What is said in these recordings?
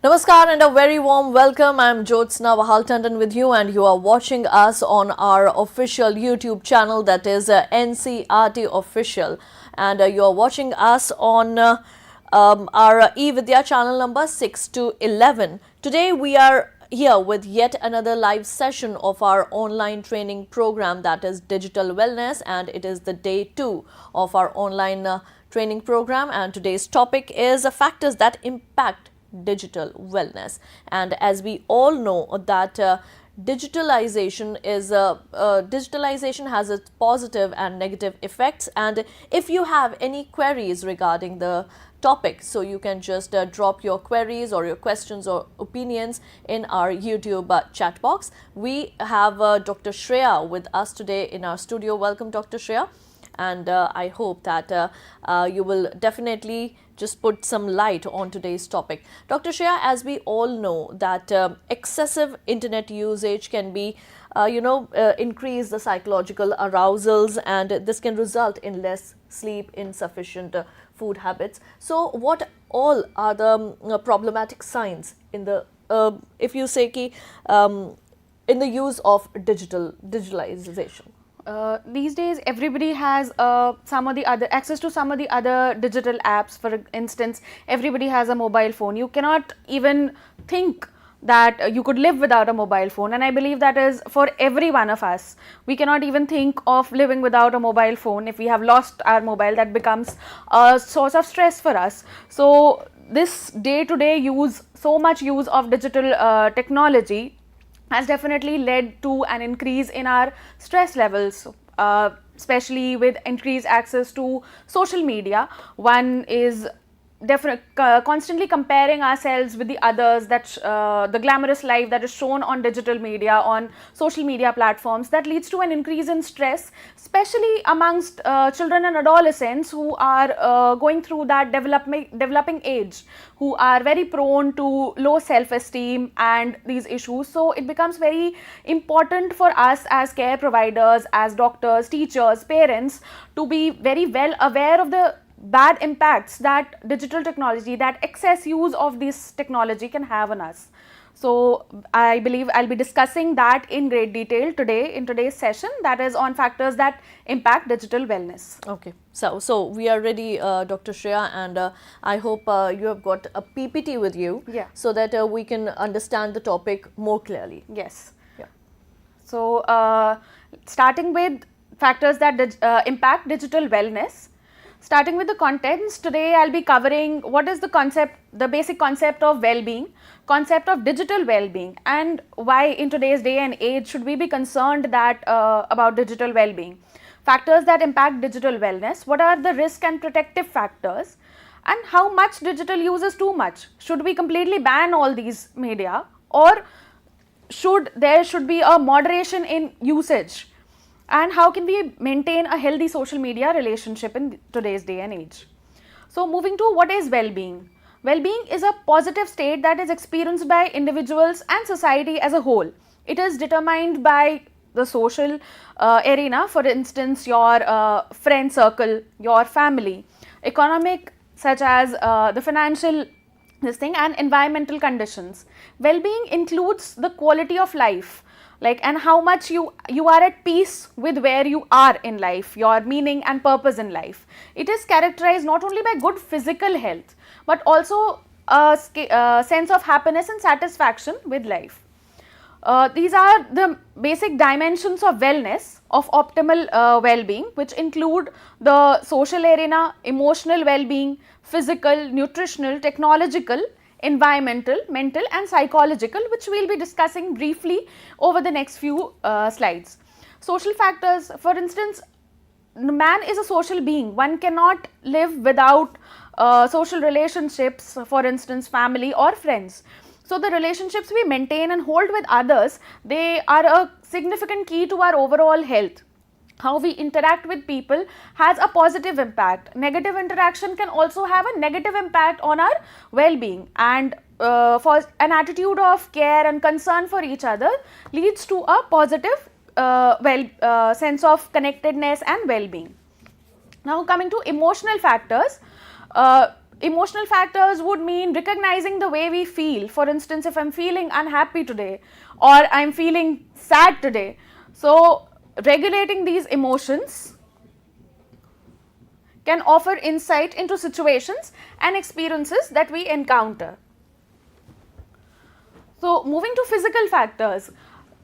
Namaskar and a very warm welcome. I'm Jyotsna Wahaltandan with you, and you are watching us on our official YouTube channel, that is NCRT Official, and you are watching us on our eVidya channel number 6 to 11. Today we are here with yet another live session of our online training program, that is Digital Wellness, and it is the day 2 of our online training program, and today's topic is factors that impact digital wellness. And as we all know that digitalization has its positive and negative effects, and if you have any queries regarding the topic, so you can just drop your queries or your questions or opinions in our YouTube chat box. We have Dr. Shreya with us today in our studio. Welcome, Dr. Shreya. And I hope that you will definitely just put some light on today's topic. Dr. Shreya, as we all know that excessive internet usage can be, increase the psychological arousals, and this can result in less sleep, insufficient food habits. So what all are the problematic signs in the, if you say ki, in the use of digitalization? These days everybody has access to some of the other digital apps. For instance, everybody has a mobile phone. You cannot even think that you could live without a mobile phone, and I believe that is for every one of us. We cannot even think of living without a mobile phone. If we have lost our mobile, that becomes a source of stress for us. So this day-to-day use, so much use of digital technology has definitely led to an increase in our stress levels, especially with increased access to social media. One is constantly comparing ourselves with the others, that the glamorous life that is shown on digital media, on social media platforms, that leads to an increase in stress, especially amongst children and adolescents who are going through that developing age, who are very prone to low self-esteem and these issues. So it becomes very important for us as care providers, as doctors, teachers, parents, to be very well aware of the bad impacts that digital technology, that excess use of this technology can have on us. So I believe I'll be discussing that in great detail today in today's session, that is on factors that impact digital wellness. Okay, so we are ready, Dr. Shreya, and I hope you have got a PPT with you, so that we can understand the topic more clearly. Yes. Yeah. So starting with factors that impact digital wellness. Starting with the contents, today I'll be covering what is the basic concept of well-being, concept of digital well-being, and why in today's day and age should we be concerned that about digital well-being. Factors that impact digital wellness, what are the risk and protective factors, and how much digital use is too much. Should we completely ban all these media, or there should be a moderation in usage? And how can we maintain a healthy social media relationship in today's day and age? So moving to what is well-being. Well-being is a positive state that is experienced by individuals and society as a whole. It is determined by the social arena, for instance, your friend circle, your family, economic, such as the financial and environmental conditions. Well-being includes the quality of life, and how much you are at peace with where you are in life, your meaning and purpose in life. It is characterized not only by good physical health, but also a sense of happiness and satisfaction with life. These are the basic dimensions of wellness, of optimal well-being, which include the social arena, emotional well-being, physical, nutritional, technological, environmental, mental and psychological, which we will be discussing briefly over the next few slides. Social factors, for instance, man is a social being. One cannot live without social relationships, for instance, family or friends. So the relationships we maintain and hold with others, they are a significant key to our overall health. How we interact with people has a positive impact. Negative interaction can also have a negative impact on our well-being, and for an attitude of care and concern for each other leads to a positive sense of connectedness and well-being. Now coming to emotional factors, Emotional factors would mean recognizing the way we feel. For instance, if I'm feeling unhappy today or I'm feeling sad today, so regulating these emotions can offer insight into situations and experiences that we encounter. So, moving to physical factors,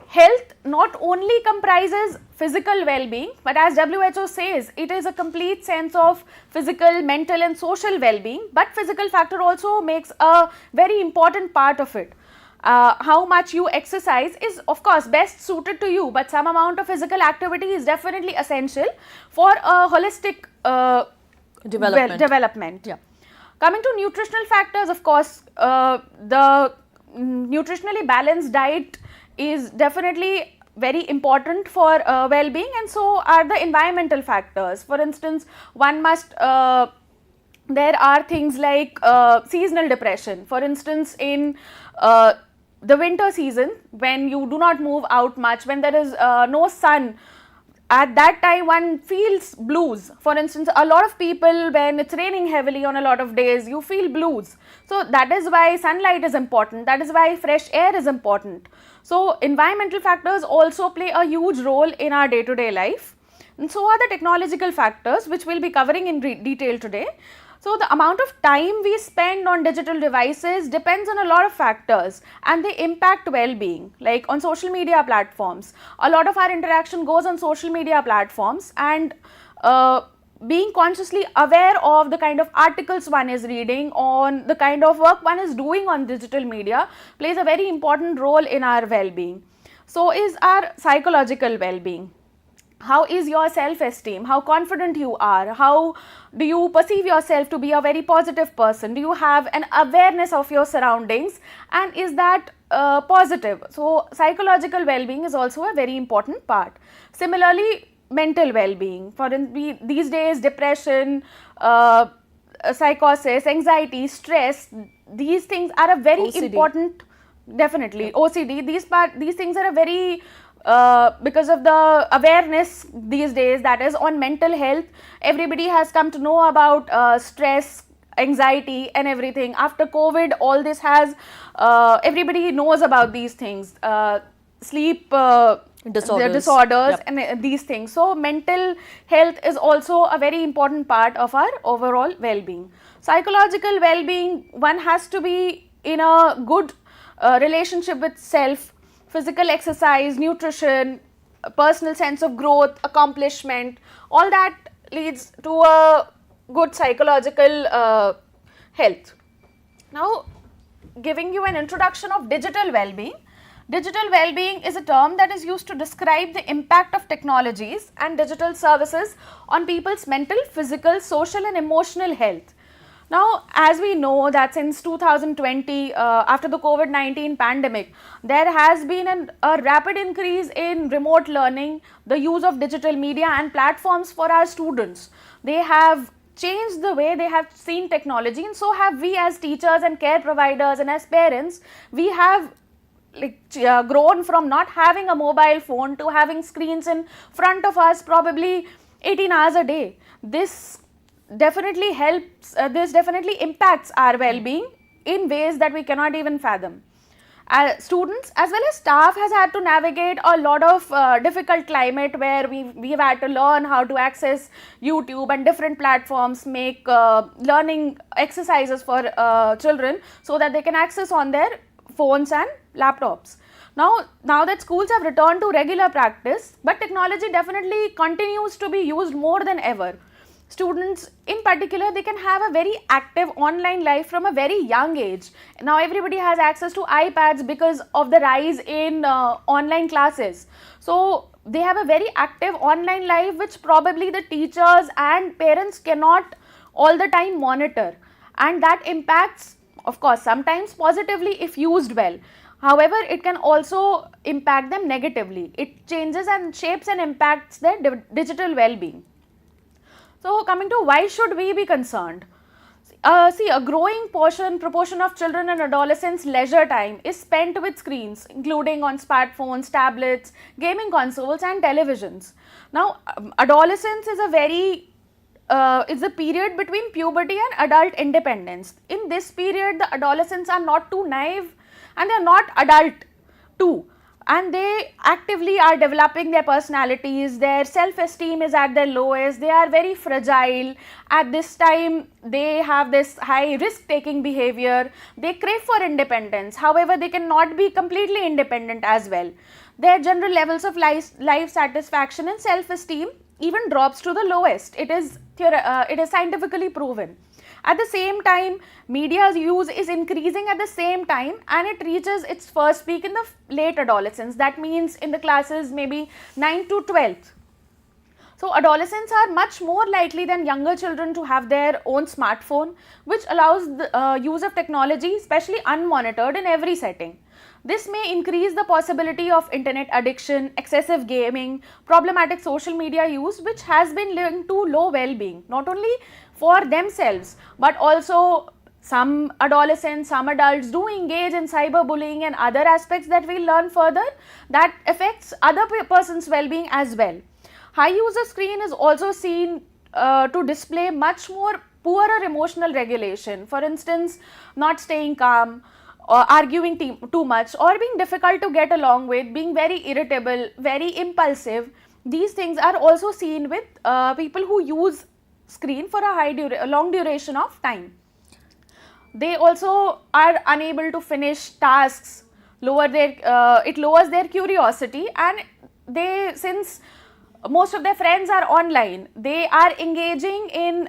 health not only comprises physical well-being, but as WHO says, it is a complete sense of physical, mental and social well-being, but physical factor also makes a very important part of it. How much you exercise is of course best suited to you, but some amount of physical activity is definitely essential for a holistic development. Yeah. Coming to nutritional factors, of course, the nutritionally balanced diet is definitely very important for well-being, and so are the environmental factors. For instance, one must there are things like seasonal depression. For instance, in the winter season, when you do not move out much, when there is no sun, at that time one feels blues. For instance, a lot of people, when it's raining heavily on a lot of days, you feel blues. So that is why sunlight is important, that is why fresh air is important. So environmental factors also play a huge role in our day-to-day life, and so are the technological factors, which we'll be covering in detail today. So the amount of time we spend on digital devices depends on a lot of factors, and they impact well-being. Like on social media platforms, a lot of our interaction goes on social media platforms, and being consciously aware of the kind of articles one is reading, on the kind of work one is doing on digital media, plays a very important role in our well-being. So is our psychological well-being. How is your self-esteem? How confident you are? How do you perceive yourself to be a very positive person? Do you have an awareness of your surroundings, and is that positive? So psychological well-being is also a very important part. Similarly, mental well-being. For these days, depression, psychosis, anxiety, stress, these things are a very OCD. important, definitely, OCD, these things are a very because of the awareness these days that is on mental health, everybody has come to know about stress, anxiety and everything. After COVID, all this has, everybody knows about these things, sleep disorders Yep. and these things. So mental health is also a very important part of our overall well-being. Psychological well-being, one has to be in a good relationship with self. Physical exercise, nutrition, a personal sense of growth, accomplishment, all that leads to a good psychological health. Now, giving you an introduction of digital well-being. Digital well-being is a term that is used to describe the impact of technologies and digital services on people's mental, physical, social and emotional health. Now, as we know that since 2020, after the COVID-19 pandemic, there has been a rapid increase in remote learning, the use of digital media and platforms for our students. They have changed the way they have seen technology, and so have we as teachers and care providers, and as parents, we have grown from not having a mobile phone to having screens in front of us probably 18 hours a day. This definitely helps, this definitely impacts our well-being in ways that we cannot even fathom. Students as well as staff has had to navigate a lot of difficult climate, where we've had to learn how to access YouTube and different platforms, make learning exercises for children so that they can access on their phones and laptops. Now that schools have returned to regular practice, but technology definitely continues to be used more than ever. Students in particular, they can have a very active online life from a very young age. Now everybody has access to iPads because of the rise in online classes. So they have a very active online life, which probably the teachers and parents cannot all the time monitor, and that impacts, of course, sometimes positively if used well. However, it can also impact them negatively. It changes and shapes and impacts their digital well-being. So coming to why should we be concerned? See, a growing proportion of children and adolescents' leisure time is spent with screens, including on smartphones, tablets, gaming consoles and televisions. Now, adolescence is a very is the period between puberty and adult independence. In this period, the adolescents are not too naive and they are not adult too, and they actively are developing their personalities. Their self-esteem is at their lowest. They are very fragile. At this time, they have this high risk-taking behavior. They crave for independence. However, they cannot be completely independent as well. Their general levels of life satisfaction and self-esteem even drops to the lowest. It is scientifically proven. At the same time, media's use is increasing at the same time, and it reaches its first peak in the late adolescence. That means in the classes maybe 9 to 12th. So adolescents are much more likely than younger children to have their own smartphone, which allows the use of technology, especially unmonitored, in every setting. This may increase the possibility of internet addiction, excessive gaming, problematic social media use, which has been linked to low well-being, not only for themselves, but also some adolescents, some adults do engage in cyberbullying and other aspects that we learn further that affects other person's well-being as well. High use of screen is also seen to display much more poorer emotional regulation. For instance, not staying calm, or arguing too much, or being difficult to get along with, being very irritable, very impulsive. These things are also seen with people who use screen for a long duration of time. They also are unable to finish tasks, it lowers their curiosity, and since most of their friends are online, they are engaging in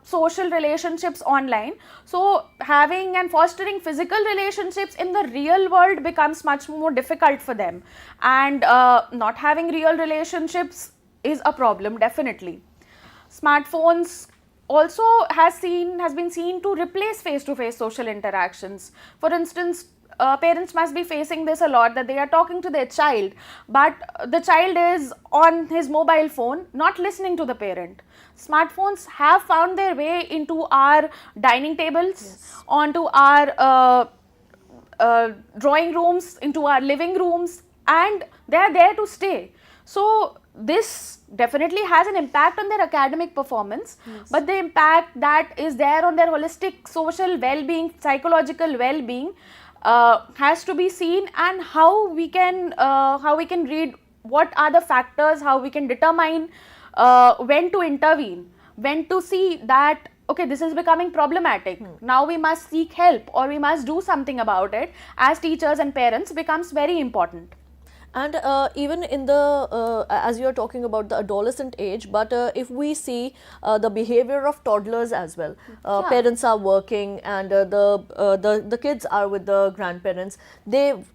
social relationships online. So having and fostering physical relationships in the real world becomes much more difficult for them, and not having real relationships is a problem, definitely. Smartphones also has been seen to replace face-to-face social interactions. For instance, parents must be facing this a lot, that they are talking to their child, but the child is on his mobile phone, not listening to the parent. Smartphones have found their way into our dining tables, yes, onto our drawing rooms, into our living rooms, and they are there to stay. So this definitely has an impact on their academic performance, yes, but the impact that is there on their holistic social well-being, psychological well-being, has to be seen, and how we can read what are the factors, how we can determine when to intervene, when to see that okay, this is becoming problematic, now we must seek help or we must do something about it. As teachers and parents becomes very important. And even in the, as you are talking about the adolescent age, but if we see the behavior of toddlers as well, yeah, parents are working and the kids are with the grandparents.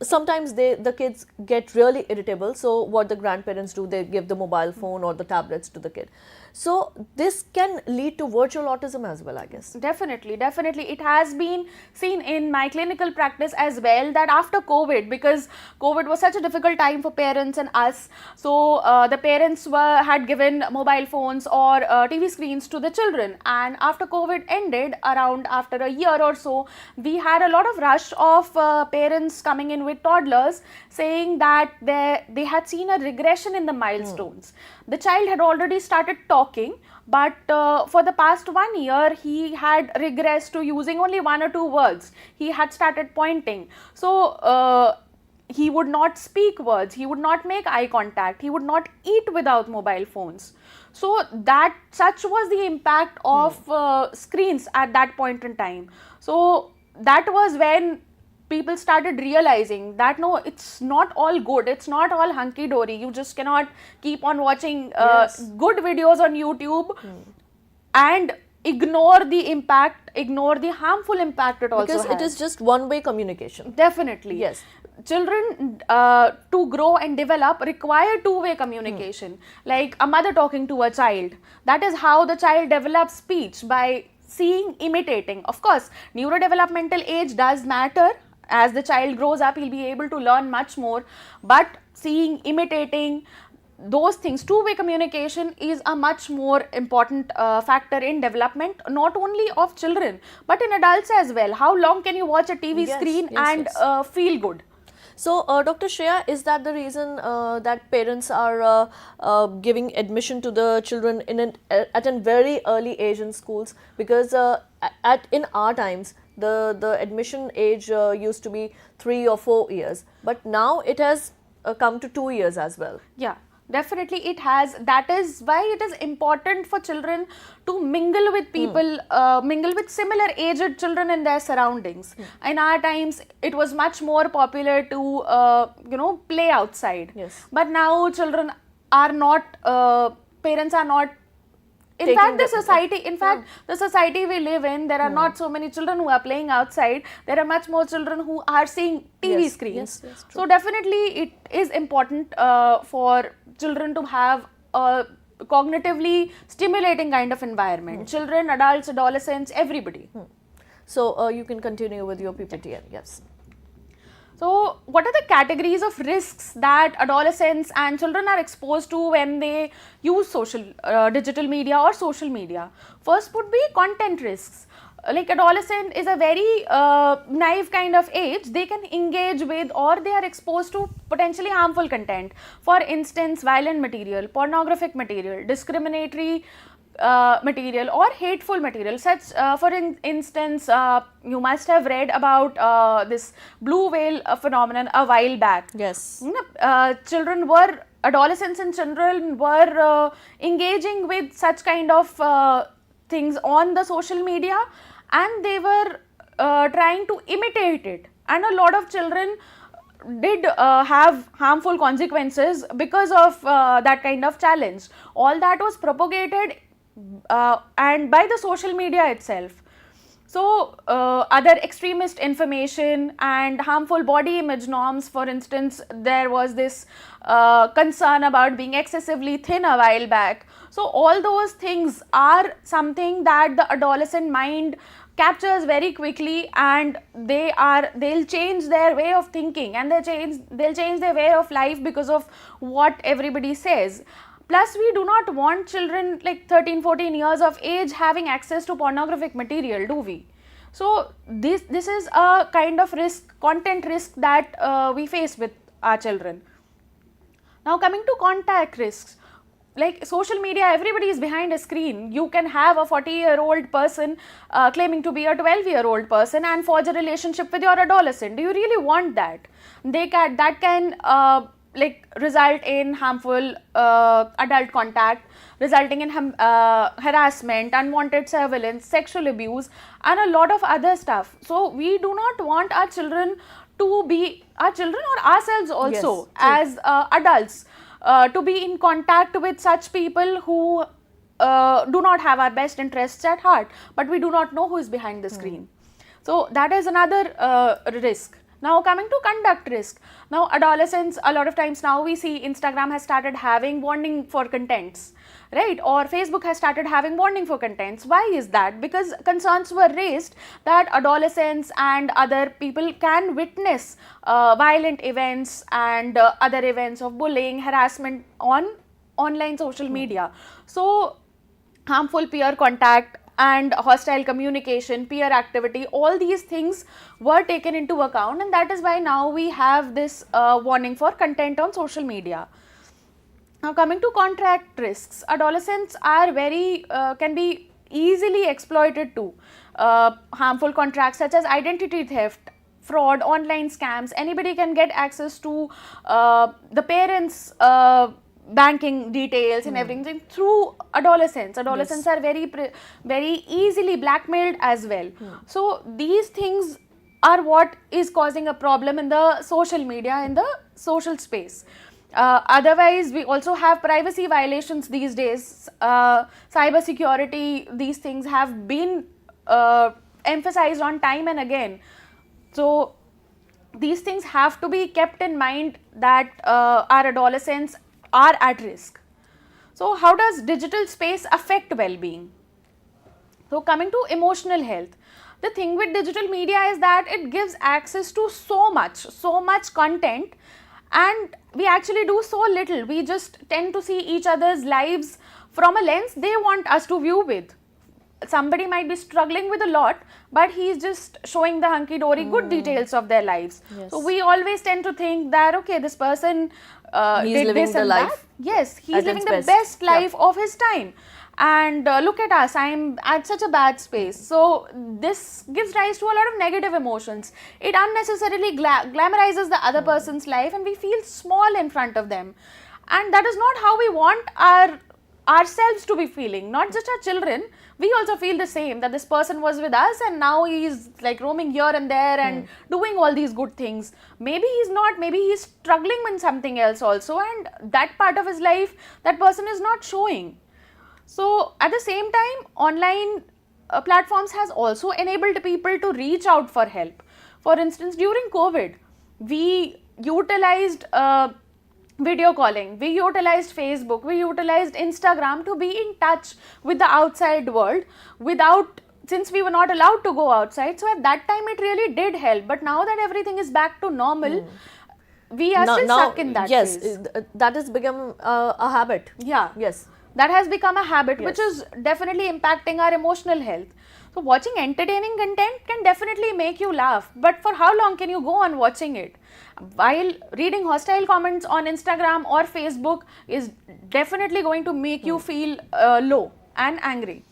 Sometimes the kids get really irritable. So what the grandparents do, they give the mobile phone or the tablets to the kid. So this can lead to virtual autism as well, I guess. Definitely, definitely. It has been seen in my clinical practice as well, that after COVID, because COVID was such a difficult time for parents and us, so the parents had given mobile phones or TV screens to the children, and after COVID ended, around after a year or so, we had a lot of rush of parents coming in with toddlers saying that they had seen a regression in the milestones. The child had already started talking, but for the past 1 year he had regressed to using only 1 or 2 words. He had started pointing. So he would not speak words, he would not make eye contact, he would not eat without mobile phones. So such was the impact of screens at that point in time. So that was when people started realizing that no, it's not all good, it's not all hunky-dory. You just cannot keep on watching good videos on YouTube and ignore the impact, ignore the harmful impact it also has. Because it is just one-way communication. Definitely. Yes. Children to grow and develop require two-way communication. Like a mother talking to a child. That is how the child develops speech, by seeing, imitating. Of course, neurodevelopmental age does matter. As the child grows up, he'll be able to learn much more, but seeing, imitating, those things, two-way communication is a much more important factor in development, not only of children, but in adults as well. How long can you watch a TV screen and feel good? So, Dr. Shreya, is that the reason that parents are giving admission to the children at a very early age in schools? Because in our times, the admission age used to be 3 or 4 years, but now it has come to 2 years as well. Yeah, definitely it has. That is why it is important for children to mingle with people, mingle with similar aged children in their surroundings. In our times, it was much more popular to, play outside. Yes. But now children are not, parents are not. In fact, the society we live in, there are not so many children who are playing outside. There are much more children who are seeing TV Yes, screens. yes, true. So definitely, it is important for children to have a cognitively stimulating kind of environment. Children, adults, adolescents, everybody. So, you can continue with your PPTN. Yes. So, what are the categories of risks that adolescents and children are exposed to when they use digital media or social media? First would be content risks. Like adolescent is a very naive kind of age. They can engage with or they are exposed to potentially harmful content. For instance, violent material, pornographic material, discriminatory material or hateful material. Such, for instance, you must have read about this blue whale phenomenon a while back. Yes. Adolescents and children were engaging with such kind of things on the social media, and they were trying to imitate it. And a lot of children did have harmful consequences because of that kind of challenge. All that was propagated and by the social media itself. So, other extremist information and harmful body image norms, for instance, there was this concern about being excessively thin a while back. So, all those things are something that the adolescent mind captures very quickly, and they'll change their way of thinking, and they'll change their way of life because of what everybody says. Plus, we do not want children like 13, 14 years of age having access to pornographic material, do we? So, this is a kind of risk, content risk that we face with our children. Now, coming to contact risks, like social media, everybody is behind a screen. You can have a 40-year-old person claiming to be a 12-year-old person and forge a relationship with your adolescent. Do you really want that? That can result in harmful adult contact, resulting in harassment, unwanted surveillance, sexual abuse, and a lot of other stuff. So, we do not want our children to be, our children or ourselves also, yes, as adults, to be in contact with such people who do not have our best interests at heart, but we do not know who is behind the screen. So, that is another risk. Now, coming to conduct risk. Now, adolescents, a lot of times now we see Instagram has started having warning for contents, right? Or Facebook has started having warning for contents. Why is that? Because concerns were raised that adolescents and other people can witness violent events and other events of bullying, harassment on online social media. So, harmful peer contact and hostile communication, peer activity, all these things were taken into account, and that is why now we have this warning for content on social media. Now, coming to contract risks, adolescents are can be easily exploited too. Harmful contracts such as identity theft, fraud, online scams, anybody can get access to the parents' banking details and everything through adolescents. Adolescents are very easily blackmailed as well. So, these things are what is causing a problem in the social media, in the social space. Otherwise, we also have privacy violations these days. Cyber security, these things have been emphasized on time and again. So, these things have to be kept in mind that our adolescents are at risk. So, how does digital space affect well-being? So, coming to emotional health, the thing with digital media is that it gives access to so much content, and we actually do so little. We just tend to see each other's lives from a lens they want us to view with. somebody might be struggling with a lot, but he's just showing the hunky-dory good details of their lives. Yes. So we always tend to think that, okay, this person He's did living this the and life that. Yes, he's at living its the best. best Yeah. life of his time. And look at us, I'm at such a bad space. So this gives rise to a lot of negative emotions. It unnecessarily glamorizes the other person's life, and we feel small in front of them. And that is not how we want ourselves to be feeling, not just our children. We also feel the same, that this person was with us and now he's like roaming here and there and doing all these good things. Maybe he's not, maybe he's struggling with something else also, and that part of his life, that person is not showing. So at the same time, online platforms has also enabled people to reach out for help. For instance, during COVID, we utilized video calling, we utilized Facebook, we utilized Instagram to be in touch with the outside world since we were not allowed to go outside. So at that time it really did help, but now that everything is back to normal, we are still stuck in that yes, phase. that has become a habit. Yeah. Yes. That has become a habit, Yes. which is definitely impacting our emotional health. So watching entertaining content can definitely make you laugh, but for how long can you go on watching it? While reading hostile comments on Instagram or Facebook is definitely going to make you feel low and angry.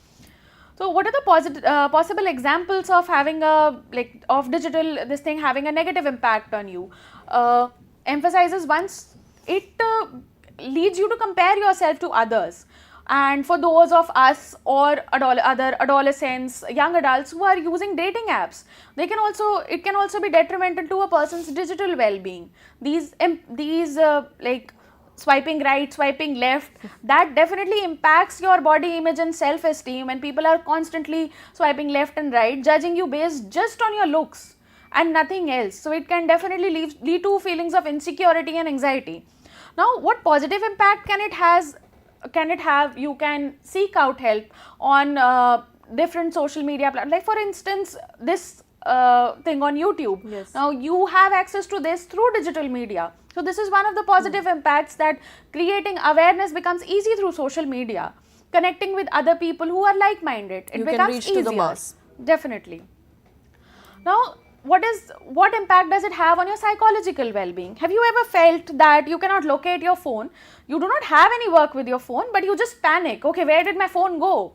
So what are the possible examples of having of digital this thing having a negative impact on you? Emphasizes once it leads you to compare yourself to others. And for those of us or other adolescents, young adults who are using dating apps, it can also be detrimental to a person's digital well-being. These swiping right, swiping left, that definitely impacts your body image and self-esteem, and people are constantly swiping left and right, judging you based just on your looks and nothing else. So it can definitely lead to feelings of insecurity and anxiety. Now, what positive impact can it have? You can seek out help on different social media platforms. Like for instance, this thing on YouTube. Yes. Now you have access to this through digital media. So this is one of the positive impacts, that creating awareness becomes easy through social media. Connecting with other people who are like-minded, it You becomes can reach easier. to the mass. Definitely. Now, what impact does it have on your psychological well-being? Have you ever felt that you cannot locate your phone? You do not have any work with your phone, but you just panic. Okay, where did my phone go?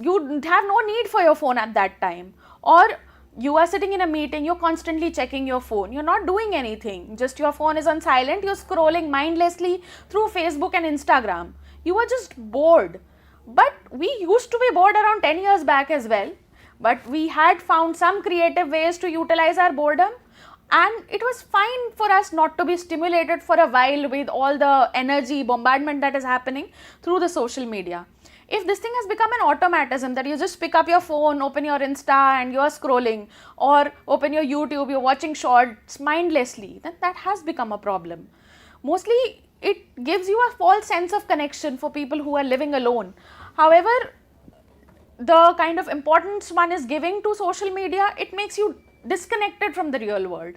You have no need for your phone at that time. Or you are sitting in a meeting, you're constantly checking your phone. You're not doing anything. Just your phone is on silent. You're scrolling mindlessly through Facebook and Instagram. You are just bored. But we used to be bored around 10 years back as well. But we had found some creative ways to utilize our boredom, and it was fine for us not to be stimulated for a while with all the energy bombardment that is happening through the social media. If this thing has become an automatism, that you just pick up your phone, open your Insta and you are scrolling, or open your YouTube, you're watching shorts mindlessly, then that has become a problem. Mostly it gives you a false sense of connection for people who are living alone. However, the kind of importance one is giving to social media, it makes you disconnected from the real world.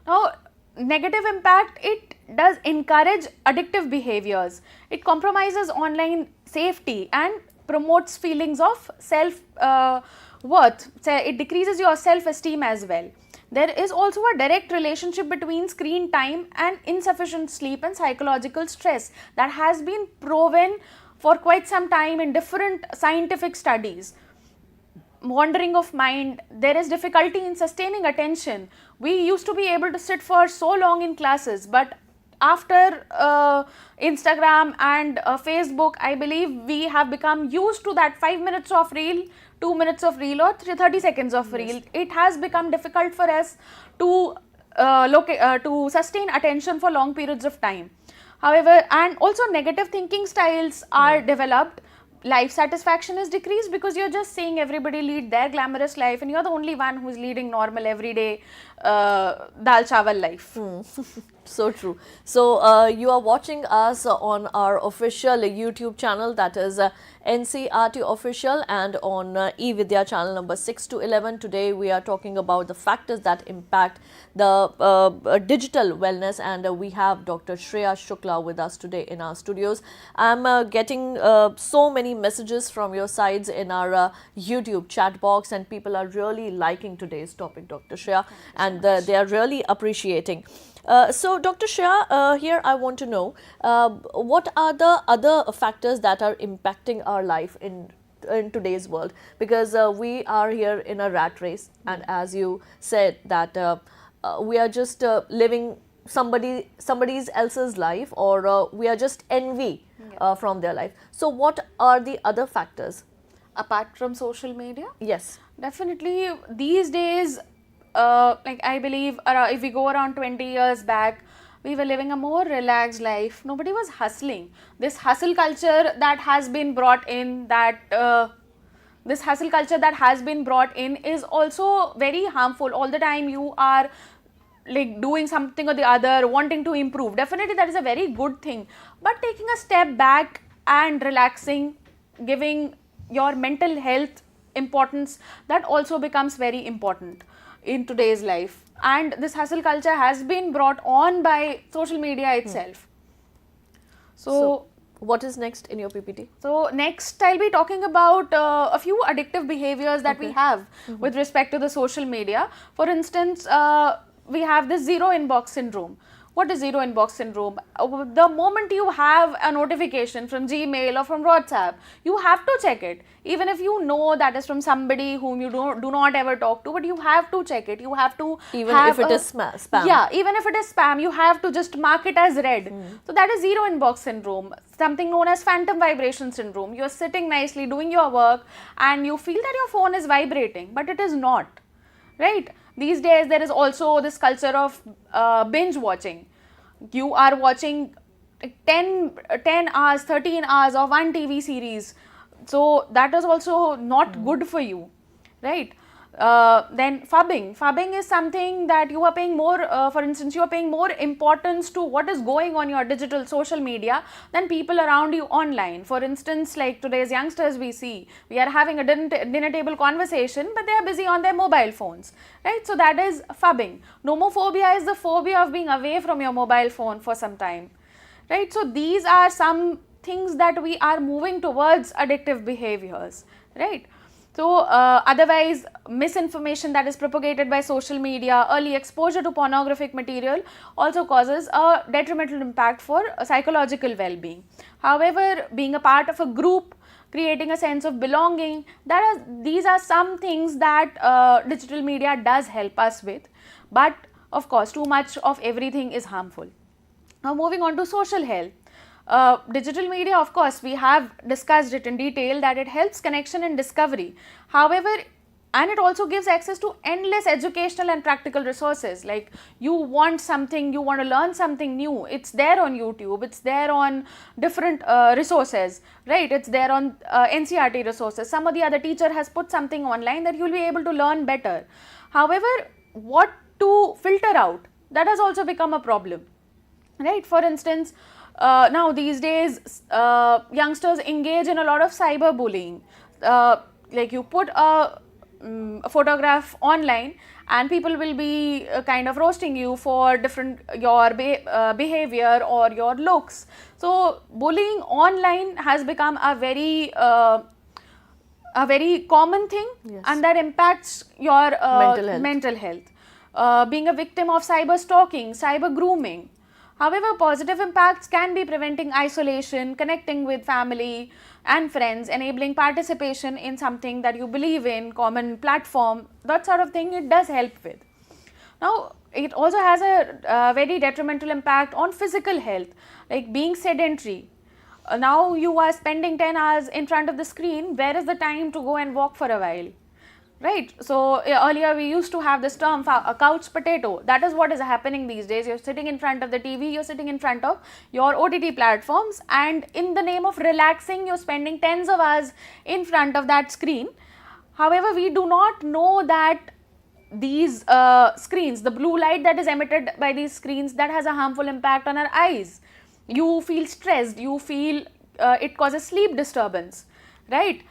Now, negative impact, it does encourage addictive behaviors. It compromises online safety and promotes feelings of self-worth. It decreases your self-esteem as well. There is also a direct relationship between screen time and insufficient sleep and psychological stress that has been proven for quite some time in different scientific studies. Wandering of mind, there is difficulty in sustaining attention. We used to be able to sit for so long in classes, but after Instagram and Facebook, I believe we have become used to that 5 minutes of reel, 2 minutes of reel, or 30 seconds of reel. Yes. It has become difficult for us to sustain attention for long periods of time. However, and also negative thinking styles are developed. Life satisfaction is decreased because you're just seeing everybody lead their glamorous life and you're the only one who's leading normal everyday dal chawal life. So true. So you are watching us on our official YouTube channel, that is NCRT official, and on eVidya channel number 6 to 11. Today we are talking about the factors that impact the digital wellness, and we have Dr. Shreya Shukla with us today in our studios. I'm getting so many messages from your sides in our YouTube chat box, and people are really liking today's topic, Dr. Shreya, and they are really appreciating. So, Dr. Shreya, here I want to know what are the other factors that are impacting our life in today's world, because we are here in a rat race, and as you said that we are just living somebody else's life, or we are just envy from their life. So, what are the other factors apart from social media? Yes. Definitely, these days, like I believe if we go around 20 years back, we were living a more relaxed life. Nobody was hustling. This hustle culture that has been brought in, is also very harmful. All the time you are like doing something or the other, wanting to improve. Definitely that is a very good thing. But taking a step back and relaxing, giving your mental health importance, that also becomes very important in today's life. And this hustle culture has been brought on by social media itself. So what is next in your PPT? So next I'll be talking about a few addictive behaviors that we have with respect to the social media. For instance, we have this zero inbox syndrome. What is zero inbox syndrome? The moment you have a notification from Gmail or from WhatsApp, you have to check it. Even if you know that is from somebody whom you do not ever talk to, but you have to check it. You have to even if it is spam. Yeah, even if it is spam, you have to just mark it as read. So that is zero inbox syndrome, something known as phantom vibration syndrome. You're sitting nicely doing your work and you feel that your phone is vibrating, but it is not. Right? These days there is also this culture of binge watching. You are watching 10 hours, 13 hours of one TV series. So that is also not good for you, right? Then fubbing. Fubbing is something that you are paying more, for instance, you are paying more importance to what is going on your digital social media than people around you online. For instance, like today's youngsters we are having a dinner table conversation, but they are busy on their mobile phones, right? So that is fubbing. Nomophobia is the phobia of being away from your mobile phone for some time, right? So these are some things that we are moving towards addictive behaviors, right? So otherwise, misinformation that is propagated by social media, early exposure to pornographic material also causes a detrimental impact for psychological well-being. However, being a part of a group, creating a sense of belonging, these are some things that digital media does help us with. But of course, too much of everything is harmful. Now moving on to social health. Digital media, of course, we have discussed it in detail that it helps connection and discovery. However, and it also gives access to endless educational and practical resources. Like you want something, you want to learn something new, it's there on YouTube, it's there on different resources, right? It's there on NCRT resources. Some of the other teacher has put something online that you'll be able to learn better. However, what to filter out, that has also become a problem, right? For instance, now these days youngsters engage in a lot of cyberbullying. Like you put a photograph online and people will be kind of roasting you for different your behavior or your looks. So bullying online has become a very common thing. Yes. And that impacts your mental health. Being a victim of cyber stalking, cyber grooming. However, positive impacts can be preventing isolation, connecting with family and friends, enabling participation in something that you believe in, common platform, that sort of thing it does help with. Now, it also has a very detrimental impact on physical health, like being sedentary. Now you are spending 10 hours in front of the screen, where is the time to go and walk for a while? Right. So earlier we used to have this term, a couch potato. That is what is happening these days. You're sitting in front of the TV, you're sitting in front of your OTT platforms, and in the name of relaxing, you're spending tens of hours in front of that screen. However, we do not know that these screens, the blue light that is emitted by these screens, that has a harmful impact on our eyes. You feel stressed, you feel it causes sleep disturbance, right?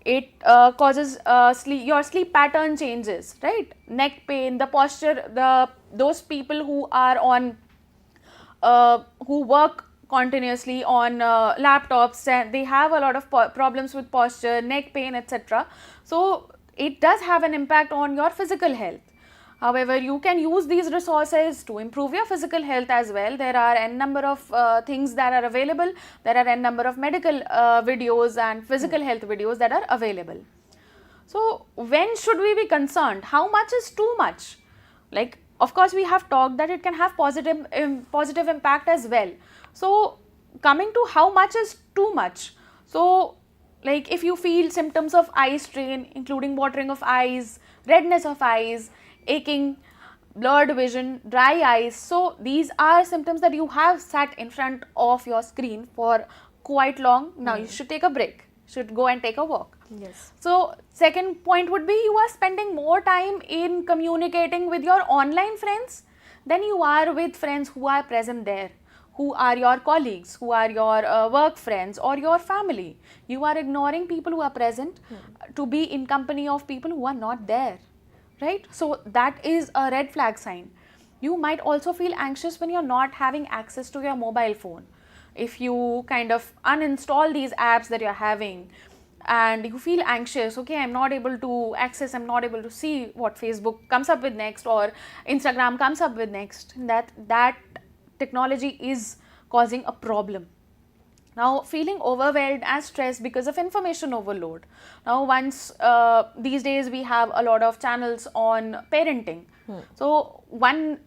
It causes your sleep pattern changes, right? Neck pain, the posture, those people who are on who work continuously on laptops, and they have a lot of problems with posture, neck pain, etc. So it does have an impact on your physical health. However, you can use these resources to improve your physical health as well. There are n number of things that are available. There are n number of medical videos and physical health videos that are available. So when should we be concerned? How much is too much? Like, of course, we have talked that it can have positive impact as well. So coming to how much is too much. So like, if you feel symptoms of eye strain, including watering of eyes, redness of eyes, aching, blurred vision, dry eyes, so these are symptoms that you have sat in front of your screen for quite long. Now you should take a break, should go and take a walk. Yes. So second point would be, you are spending more time in communicating with your online friends than you are with friends who are present there, who are your colleagues, who are your work friends or your family. You are ignoring people who are present to be in company of people who are not there, right? So that is a red flag sign. You might also feel anxious when you're not having access to your mobile phone. If you kind of uninstall these apps that you're having, and you feel anxious, okay, I'm not able to access, I'm not able to see what Facebook comes up with next or Instagram comes up with next, that technology is causing a problem. Now, feeling overwhelmed and stressed because of information overload. Now, once these days we have a lot of channels on parenting. So one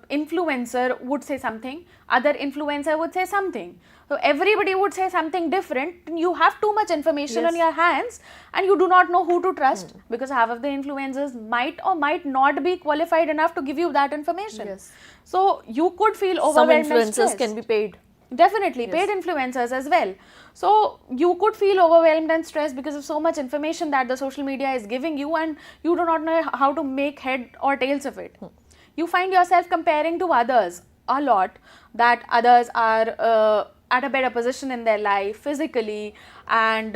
influencer would say something, other influencer would say something. So everybody would say something different. You have too much information on your hands and you do not know who to trust, because half of the influencers might or might not be qualified enough to give you that information. Yes. So you could feel Some overwhelmed and influencers stressed. can be paid. Definitely, paid influencers as well. So you could feel overwhelmed and stressed because of so much information that the social media is giving you, and you do not know how to make head or tails of it. You find yourself comparing to others a lot, that others are at a better position in their life, physically and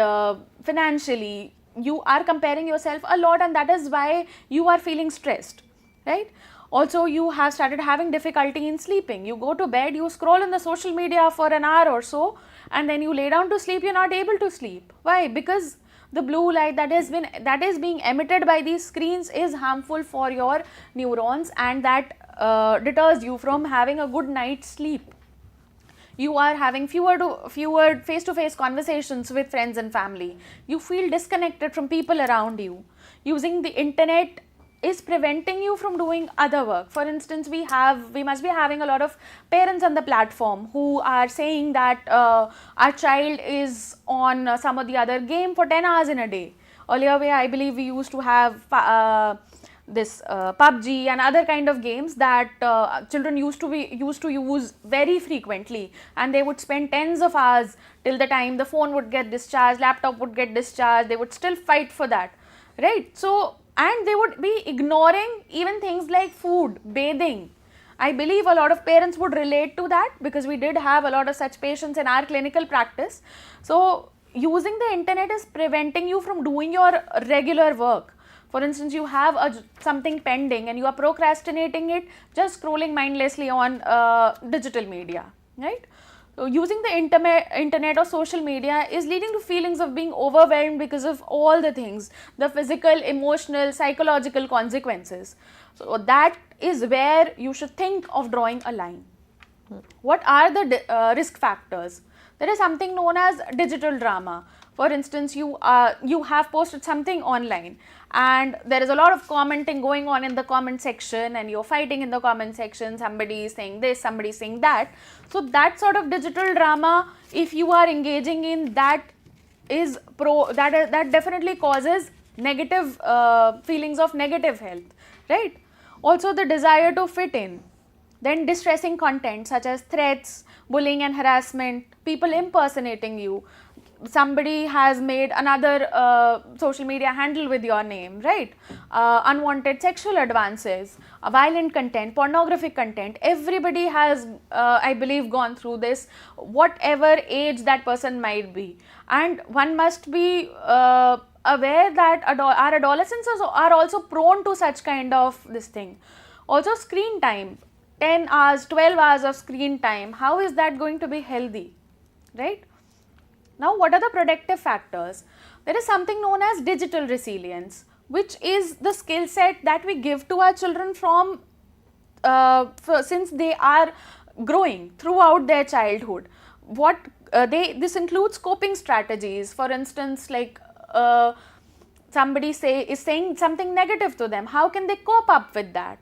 financially. You are comparing yourself a lot, and that is why you are feeling stressed, right? Also, you have started having difficulty in sleeping. You go to bed, you scroll in the social media for an hour or so, and then you lay down to sleep, you're not able to sleep. Why? Because the blue light that is being emitted by these screens is harmful for your neurons, and that deters you from having a good night's sleep. You are having fewer face-to-face conversations with friends and family. You feel disconnected from people around you. Using the internet is preventing you from doing other work. For instance, we must be having a lot of parents on the platform who are saying that our child is on some or the other game for 10 hours in a day. Earlier, I believe we used to have this PUBG and other kind of games that children used to use very frequently, and they would spend tens of hours till the time the phone would get discharged, laptop would get discharged. They would still fight for that, right? So, and they would be ignoring even things like food, bathing. I believe a lot of parents would relate to that, because we did have a lot of such patients in our clinical practice. So using the internet is preventing you from doing your regular work. For instance, you have something pending and you are procrastinating it, just scrolling mindlessly on digital media, right? So using the internet or social media is leading to feelings of being overwhelmed because of all the things, the physical, emotional, psychological consequences. So that is where you should think of drawing a line. What are the risk factors? There is something known as digital drama. For instance, you have posted something online and there is a lot of commenting going on in the comment section, and you're fighting in the comment section. Somebody is saying this, somebody is saying that. So that sort of digital drama, if you are engaging in that, that definitely causes negative feelings of negative health, right? Also, the desire to fit in. Then distressing content such as threats, bullying and harassment, people impersonating you, somebody has made another social media handle with your name, right? Unwanted sexual advances, violent content, pornographic content. Everybody has, I believe, gone through this, whatever age that person might be. And one must be aware that our adolescents are also prone to such kind of this thing. Also, screen time, 10 hours, 12 hours of screen time, how is that going to be healthy, right? Now, what are the protective factors? There is something known as digital resilience, which is the skill set that we give to our children from since they are growing throughout their childhood. What this includes coping strategies. For instance, like somebody is saying something negative to them. How can they cope up with that?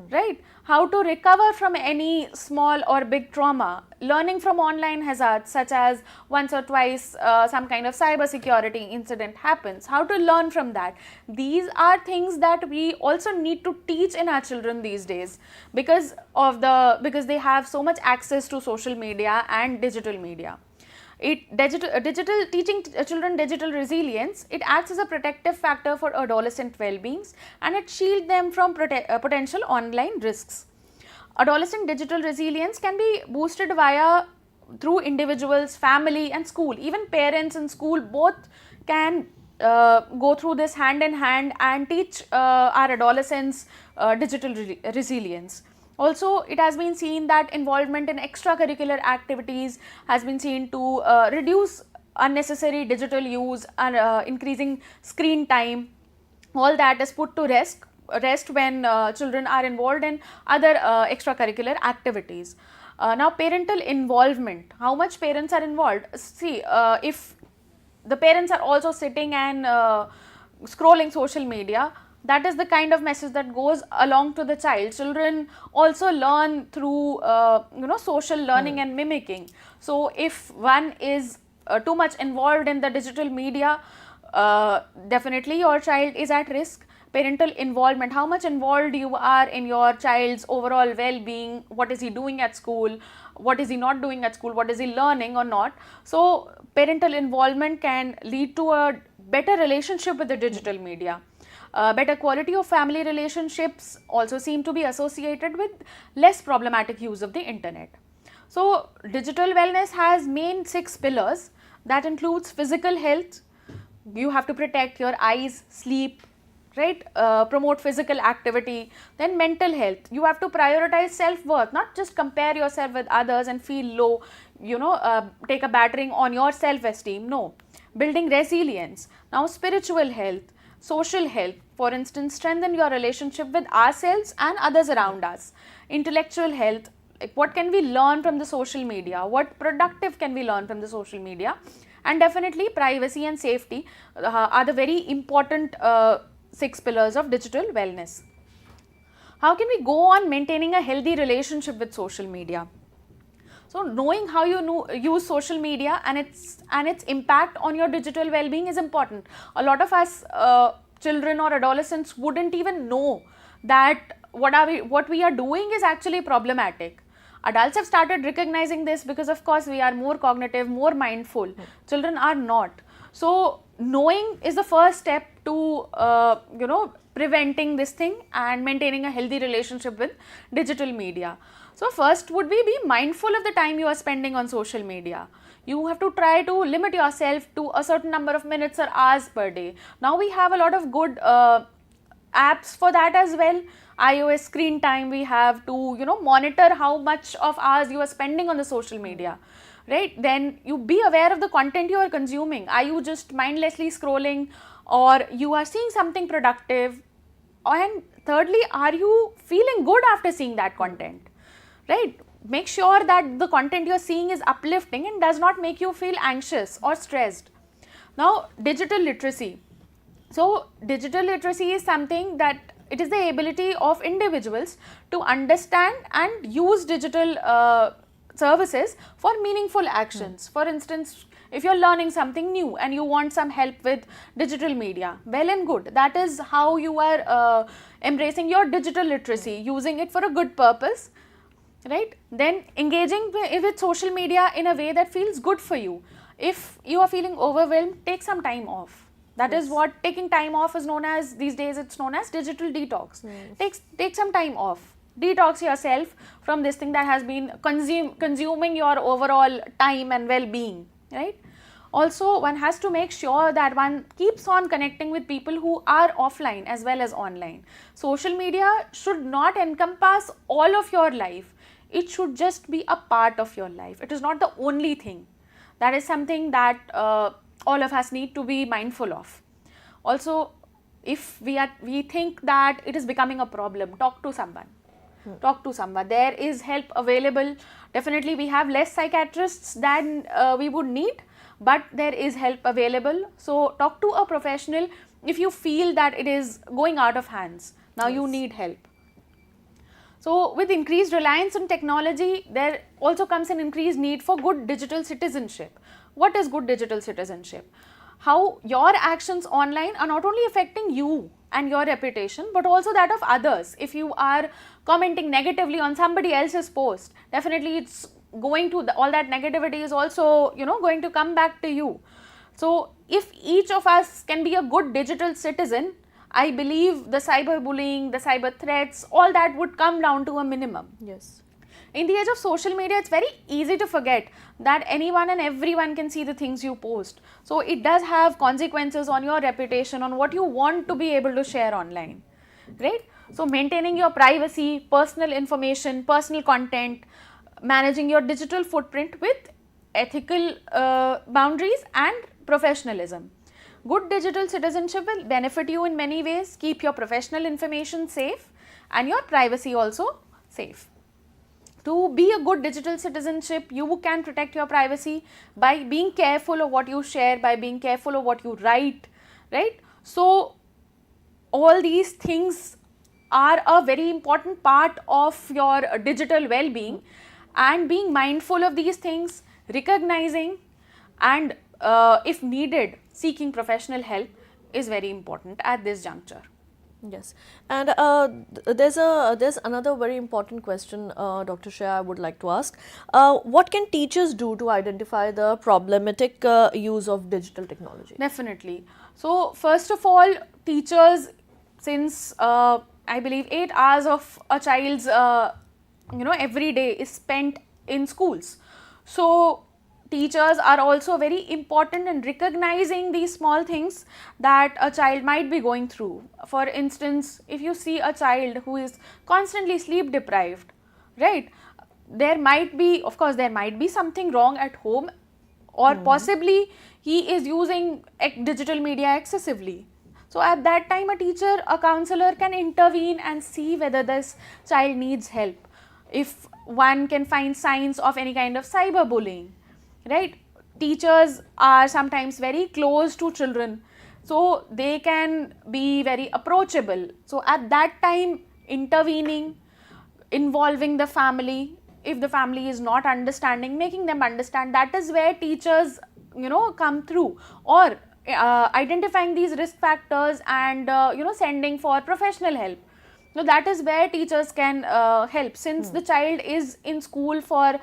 Right? How to recover from any small or big trauma, learning from online hazards such as once or twice some kind of cyber security incident happens, how to learn from that. These are things that we also need to teach in our children these days, because they have so much access to social media and digital media. Digital teaching children digital resilience, it acts as a protective factor for adolescent well-beings, and it shields them from potential online risks. Adolescent digital resilience can be boosted through individuals, family and school. Even parents and school both can go through this hand in hand and teach our adolescents digital resilience. Also, it has been seen that involvement in extracurricular activities has been seen to reduce unnecessary digital use and increasing screen time. All that is put to rest when children are involved in other extracurricular activities. Now, parental involvement, how much parents are involved. See, if the parents are also sitting and scrolling social media, that is the kind of message that goes along to the child. Children also learn through social learning and mimicking. So if one is too much involved in the digital media, definitely your child is at risk. Parental involvement, how much involved you are in your child's overall well-being, what is he doing at school, what is he not doing at school, what is he learning or not. So parental involvement can lead to a better relationship with the digital media. Better quality of family relationships also seem to be associated with less problematic use of the internet. So digital wellness has main 6 pillars. That includes physical health. You have to protect your eyes, sleep, right? Promote physical activity. Then mental health. You have to prioritize self-worth, not just compare yourself with others and feel low, take a battering on your self-esteem. No. Building resilience. Now, spiritual health, social health, for instance, strengthen your relationship with ourselves and others around us. Intellectual health, like what can we learn from the social media, what productive can we learn from the social media. And definitely privacy and safety are the very important 6 pillars of digital wellness. How can we go on maintaining a healthy relationship with social media? So knowing how you use social media and its impact on your digital well-being is important. A lot of us children or adolescents wouldn't even know that what we are doing is actually problematic. Adults have started recognizing this because, of course, we are more cognitive, more mindful. Children are not. So knowing is the first step to preventing this thing and maintaining a healthy relationship with digital media. So first would be mindful of the time you are spending on social media. You have to try to limit yourself to a certain number of minutes or hours per day. Now we have a lot of good apps for that as well. iOS screen time, we have to monitor how much of hours you are spending on the social media, right? Then you be aware of the content you are consuming. Are you just mindlessly scrolling, or you are seeing something productive? And thirdly, are you feeling good after seeing that content, right? Make sure that the content you are seeing is uplifting and does not make you feel anxious or stressed. Now, digital literacy. So digital literacy is something that it is the ability of individuals to understand and use digital services for meaningful actions. For instance, if you're learning something new and you want some help with digital media, well and good. That is how you are embracing your digital literacy, using it for a good purpose, right? Then engaging with social media in a way that feels good for you. If you are feeling overwhelmed, take some time off. That is what taking time off is known as, these days it's known as digital detox. Take some time off. Detox yourself from this thing that has been consuming your overall time and well-being, right? Also, one has to make sure that one keeps on connecting with people who are offline as well as online. Social media should not encompass all of your life. It should just be a part of your life. It is not the only thing. That is something that all of us need to be mindful of. Also, if we think that it is becoming a problem, talk to someone. Talk to someone. There is help available. Definitely, we have less psychiatrists than we would need, but there is help available. So, talk to a professional if you feel that it is going out of hands. Now, you need help. So, with increased reliance on technology, there also comes an increased need for good digital citizenship. What is good digital citizenship? How your actions online are not only affecting you and your reputation, but also that of others. If you are commenting negatively on somebody else's post, definitely it's going to, all that negativity is also, going to come back to you. So, if each of us can be a good digital citizen, I believe the cyberbullying, the cyber threats, all that would come down to a minimum. Yes. In the age of social media, it's very easy to forget that anyone and everyone can see the things you post. So, it does have consequences on your reputation, on what you want to be able to share online, right? So, maintaining your privacy, personal information, personal content, managing your digital footprint with ethical boundaries and professionalism. Good digital citizenship will benefit you in many ways, keep your professional information safe and your privacy also safe. To be a good digital citizenship, you can protect your privacy by being careful of what you share, by being careful of what you write, right? So, all these things are a very important part of your digital well-being, and being mindful of these things, recognizing and if needed, seeking professional help is very important at this juncture. Yes, and there's another very important question, Dr. Shreya, I would like to ask. What can teachers do to identify the problematic use of digital technology? Definitely. So, first of all, teachers, since I believe 8 hours of a child's every day is spent in schools. So, teachers are also very important in recognizing these small things that a child might be going through. For instance, if you see a child who is constantly sleep deprived, right, there might be, of course, there might be something wrong at home, or possibly he is using digital media excessively. So, at that time, a teacher, a counselor can intervene and see whether this child needs help. If one can find signs of any kind of cyberbullying, right? Teachers are sometimes very close to children, so they can be very approachable. So, at that time, intervening, involving the family, if the family is not understanding, making them understand, that is where teachers, come through, or identifying these risk factors and, sending for professional help. So, that is where teachers can help, since the child is in school for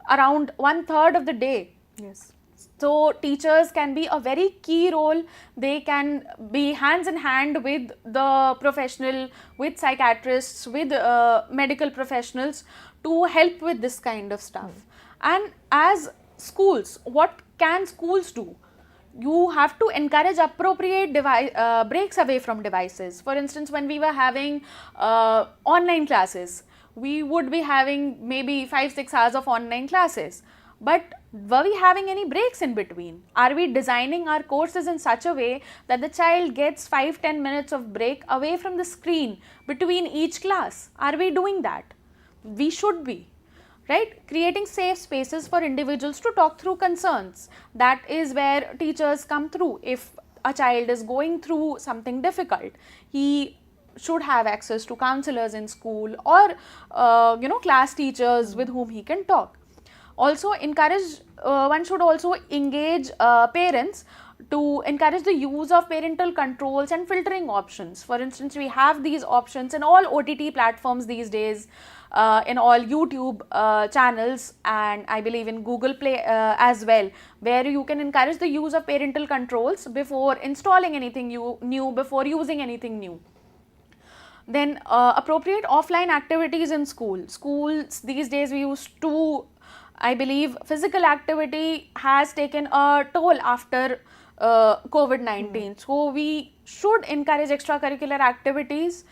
around 1/3 of the day. Yes. So, teachers can be a very key role. They can be hands in hand with the professional, with psychiatrists, with medical professionals to help with this kind of stuff. And as schools, what can schools do? You have to encourage appropriate breaks away from devices. For instance, when we were having online classes, we would be having maybe 5-6 hours of online classes. But were we having any breaks in between? Are we designing our courses in such a way that the child gets 5-10 minutes of break away from the screen between each class? Are we doing that? We should be. Right? Creating safe spaces for individuals to talk through concerns. That is where teachers come through. If a child is going through something difficult, he should have access to counselors in school, or class teachers with whom he can talk. Also, one should also engage parents to encourage the use of parental controls and filtering options. For instance, we have these options in all OTT platforms these days. in all YouTube channels, and I believe in Google Play as well, where you can encourage the use of parental controls before installing anything new, before using anything new. Then appropriate offline activities in schools these days, we used to, I believe, physical activity has taken a toll after COVID-19. So we should encourage extracurricular activities,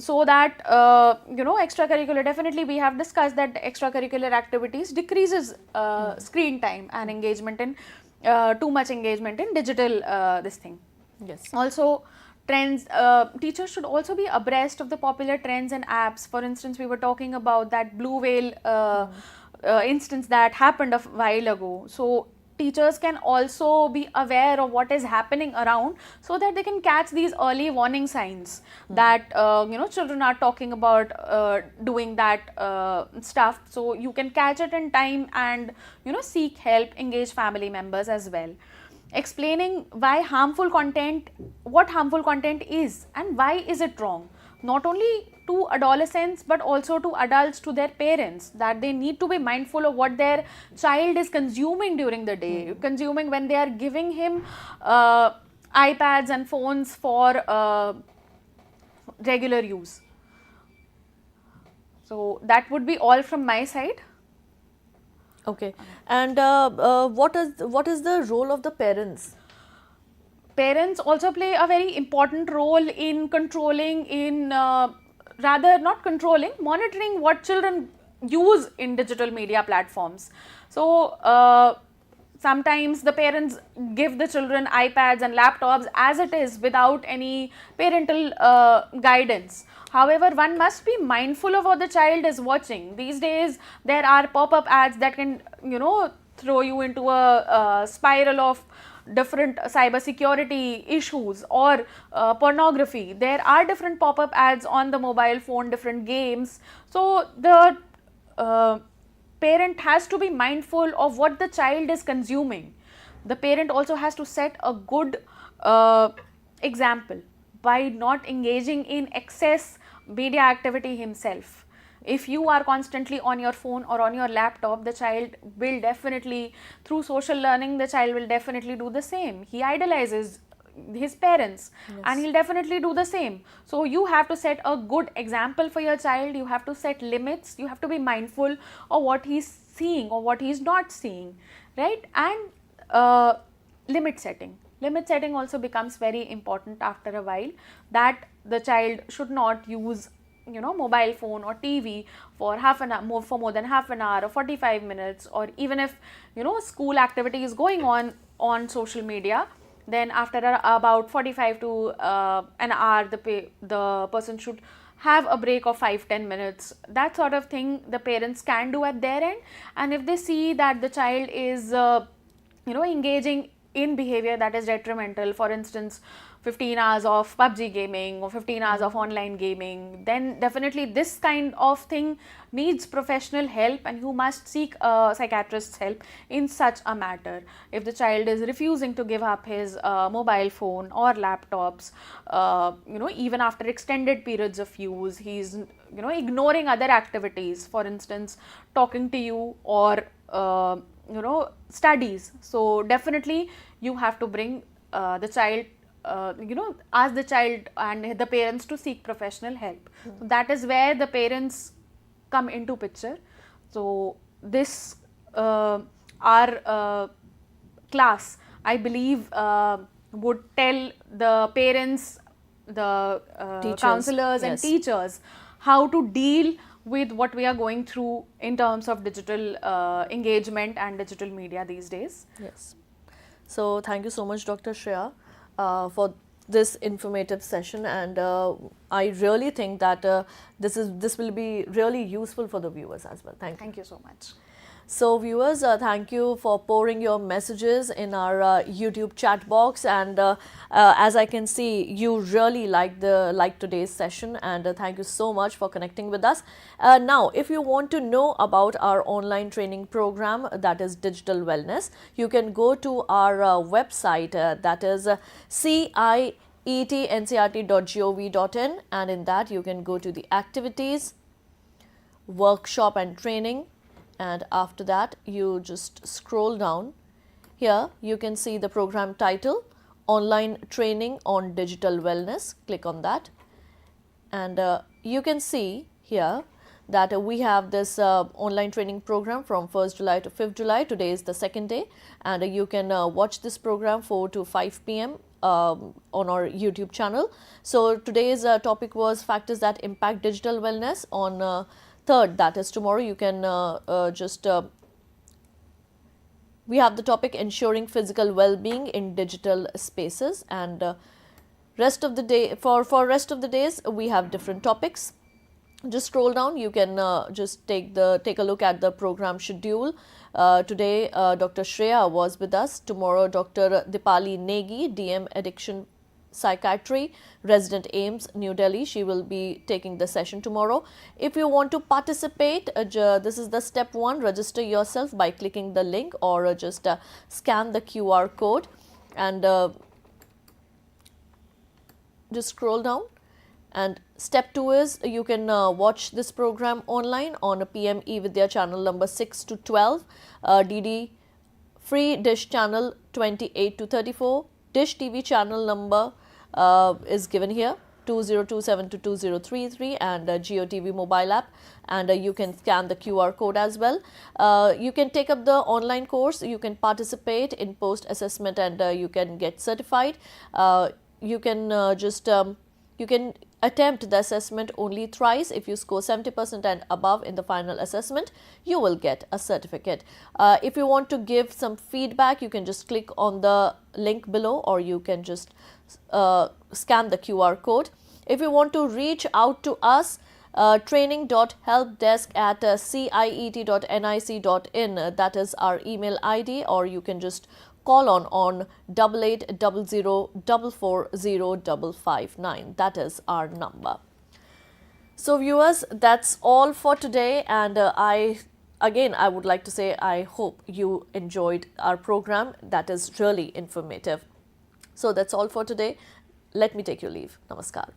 so that extracurricular, definitely we have discussed that extracurricular activities decreases screen time and engagement in too much engagement in digital this thing. Yes. Also, trends, teachers should also be abreast of the popular trends and apps. For instance, we were talking about that blue whale instance that happened a while ago. So teachers can also be aware of what is happening around, so that they can catch these early warning signs that children are talking about doing that stuff. So you can catch it in time and seek help, engage family members as well. Explaining why harmful content, what harmful content is and why is it wrong, not only to adolescents but also to adults, to their parents, that they need to be mindful of what their child is consuming during the day, consuming when they are giving him iPads and phones for regular use. So that would be all from my side. Okay. And what is the role of the parents? Parents also play a very important role in controlling, in rather not controlling, monitoring what children use in digital media platforms. So sometimes the parents give the children iPads and laptops as it is, without any parental guidance. However, one must be mindful of what the child is watching. These days there are pop-up ads that can throw you into a spiral of different cyber security issues, or pornography. There are different pop-up ads on the mobile phone, different games. So the parent has to be mindful of what the child is consuming. The parent also has to set a good example by not engaging in excess media activity himself. If you are constantly on your phone or on your laptop, the child will definitely, through social learning, the child will definitely do the same. He idolizes his parents, yes, and he'll definitely do the same. So you have to set a good example for your child. You have to set limits. You have to be mindful of what he's seeing or what he's not seeing, right? And limit setting also becomes very important after a while, that the child should not use mobile phone or TV for half an hour, for more than half an hour or 45 minutes, or even if school activity is going on social media, then after about 45 to an hour, the person should have a break of 5-10 minutes. That sort of thing the parents can do at their end. And if they see that the child is engaging in behavior that is detrimental, for instance 15 hours of PUBG gaming or 15 hours of online gaming, then definitely this kind of thing needs professional help, and you must seek a psychiatrist's help in such a matter. If the child is refusing to give up his mobile phone or laptops, even after extended periods of use, he's ignoring other activities, for instance talking to you or studies. So definitely you have to bring the child, ask the child and the parents to seek professional help. So that is where the parents come into picture. So this our class, I believe, would tell the parents, the counselors, yes, and teachers how to deal with what we are going through in terms of digital engagement and digital media these days. Yes. So thank you so much, Dr. Shreya, for this informative session, and I really think that this will be really useful for the viewers as well. Thank you so much. So viewers, thank you for pouring your messages in our YouTube chat box, and as I can see, you really liked today's session, and thank you so much for connecting with us. Now, if you want to know about our online training program, that is Digital Wellness, you can go to our website, that is cietncrt.gov.in, and in that you can go to the activities, workshop and training, and after that you just scroll down. Here you can see the program title, Online Training on Digital Wellness. Click on that, and you can see here that we have this online training program from 1st July to 5th July. Today is the second day, and you can watch this program 4 to 5 p.m. On our YouTube channel. So today's topic was factors that impact digital wellness. On 3rd, that is tomorrow, you can we have the topic ensuring physical well-being in digital spaces, and rest of the day for rest of the days we have different topics. Just scroll down, you can just take a look at the program schedule. Today Dr. Shreya was with us. Tomorrow Dr. Dipali Negi, DM Addiction Psychiatry, resident AIMS, New Delhi. She will be taking the session tomorrow. If you want to participate, this is the step 1. Register yourself by clicking the link, or just scan the QR code, and just scroll down. And step 2 is you can watch this program online on a PME Vidya channel number 6 to 12, DD free dish channel 28 to 34, dish TV channel number is given here 2027 to 2033, and GeoTV mobile app, and you can scan the QR code as well. You can take up the online course, you can participate in post assessment, and you can get certified. You can you can attempt the assessment only thrice. If you score 70% and above in the final assessment, you will get a certificate. If you want to give some feedback, you can just click on the link below, or you can just scan the QR code. If you want to reach out to us, training.helpdesk@ciet.nic.in, that is our email ID, or you can just call on 8800440559. That is our number. So viewers, that's all for today, and I would like to say I hope you enjoyed our program. That is really informative. So that's all for today. Let me take your leave. Namaskar.